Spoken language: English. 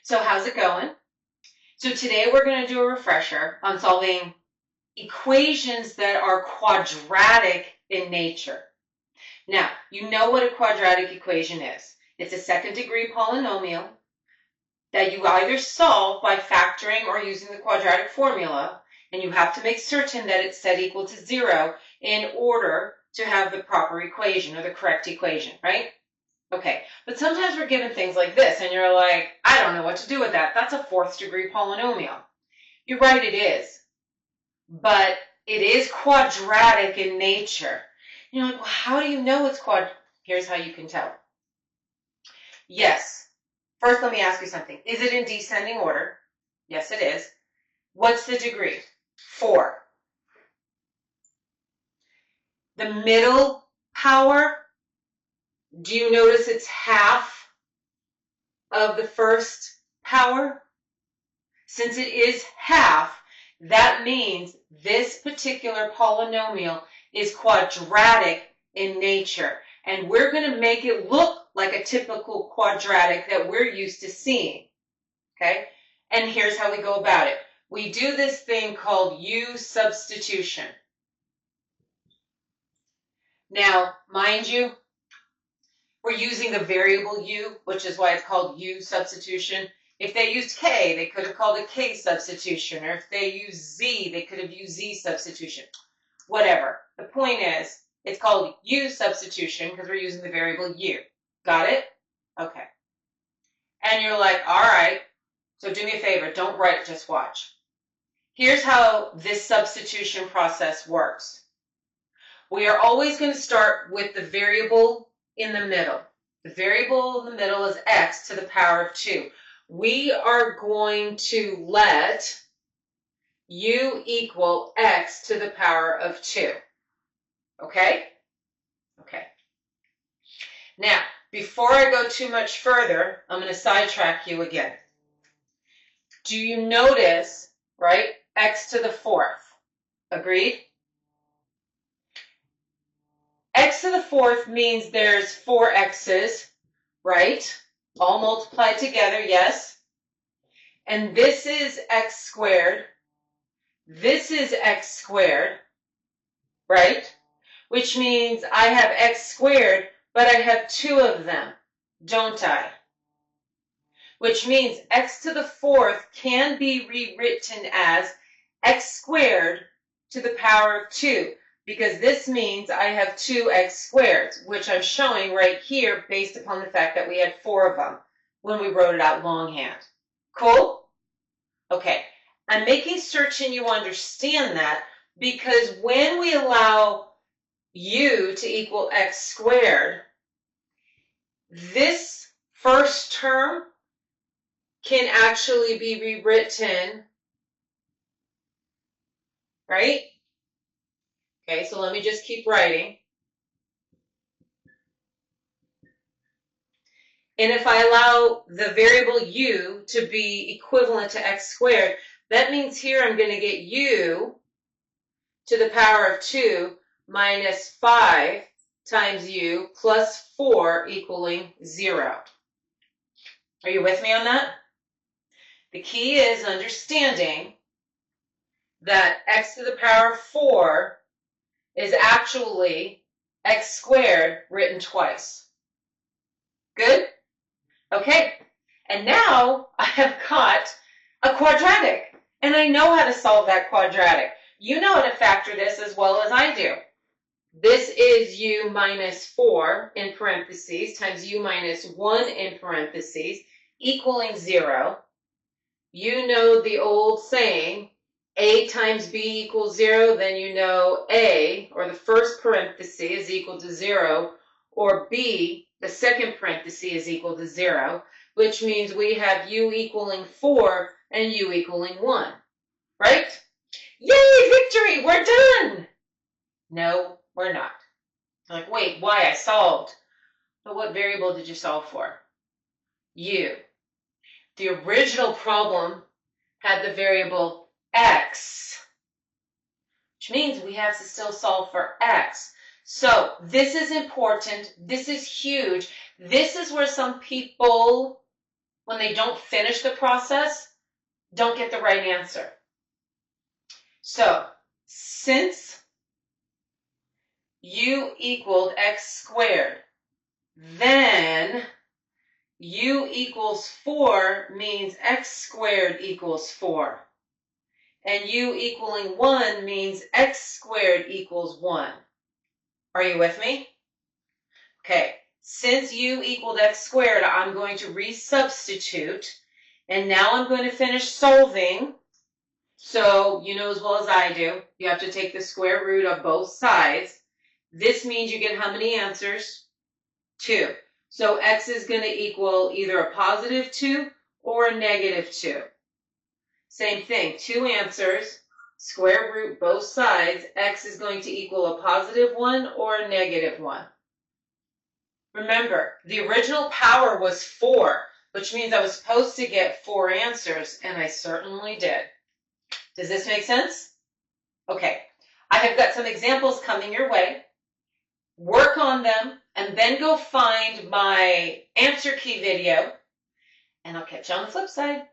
So how's it going? So today we're going to do a refresher on solving equations that are quadratic in nature. Now, you know what a quadratic equation is. It's a second-degree polynomial that you either solve by factoring or using the quadratic formula, and you have to make certain that it's set equal to 0 in order to have the proper equation or the correct equation, right? Okay, but sometimes we're given things like this, and you're like, I don't know what to do with that. That's a fourth-degree polynomial. You're right, it is. But it is quadratic in nature. You're like, well, how do you know it's Here's how you can tell. Yes. First, let me ask you something. Is it in descending order? Yes, it is. What's the degree? 4. The middle power, do you notice it's half of the first power? Since it is half, that means this particular polynomial is quadratic in nature. And we're going to make it look like a typical quadratic that we're used to seeing. Okay? And here's how we go about it. We do this thing called U substitution. Now, mind you, we're using the variable u, which is why it's called U substitution. If they used k, they could have called it k substitution. Or if they used z, they could have used z substitution. Whatever. The point is, it's called U substitution because we're using the variable u. Got it? Okay. And you're like, all right, so do me a favor. Don't write, just watch. Here's how this substitution process works. We are always going to start with the variable in the middle. The variable in the middle is x to the power of 2. We are going to let u equal x to the power of 2. Okay? Okay. Now, before I go too much further, I'm going to sidetrack you again. Do you notice, right, x to the 4th? Agreed? X to the 4th means there's 4 x's, right? All multiplied together, yes? And this is x squared. This is x squared, right? Which means I have x squared, but I have 2 of them, don't I? Which means x to the 4th can be rewritten as x squared to the power of 2, because this means I have 2x squareds, which I'm showing right here based upon the fact that we had 4 of them when we wrote it out longhand. Cool? Okay. I'm making certain you understand that because when we allow u to equal x squared, this first term can actually be rewritten, right? Okay, so let me just keep writing. And if I allow the variable u to be equivalent to x squared, that means here I'm going to get u to the power of 2 minus 5 times u plus 4 equaling 0. Are you with me on that? The key is understanding that x to the power of 4 is actually x squared written twice. Good? Okay. And now I have got a quadratic, and I know how to solve that quadratic. You know how to factor this as well as I do. This is u minus 4 in parentheses times u minus 1 in parentheses equaling 0. You know the old saying, a times b equals 0, then you know a, or the first parenthesis, is equal to 0, or b, the second parenthesis, is equal to 0, which means we have u equaling 4 and u equaling 1, right? Yay, victory, we're done! No, we're not. Like, wait, why? I solved. But what variable did you solve for? U. The original problem had the variable x, which means we have to still solve for x. So this is important. This is huge. This is where some people when they don't finish the process, don't get the right answer. So, since u equaled x squared, then u equals 4 means x squared equals 4. And u equaling 1 means x squared equals 1. Are you with me? Okay, since u equaled x squared, I'm going to resubstitute. And now I'm going to finish solving. So you know as well as I do, you have to take the square root of both sides. This means you get how many answers? 2. So x is going to equal either a positive 2 or a negative 2. Same thing, 2 answers, square root both sides, x is going to equal a positive 1 or a negative 1. Remember, the original power was 4, which means I was supposed to get 4 answers, and I certainly did. Does this make sense? Okay, I have got some examples coming your way. Work on them, and then go find my answer key video, and I'll catch you on the flip side.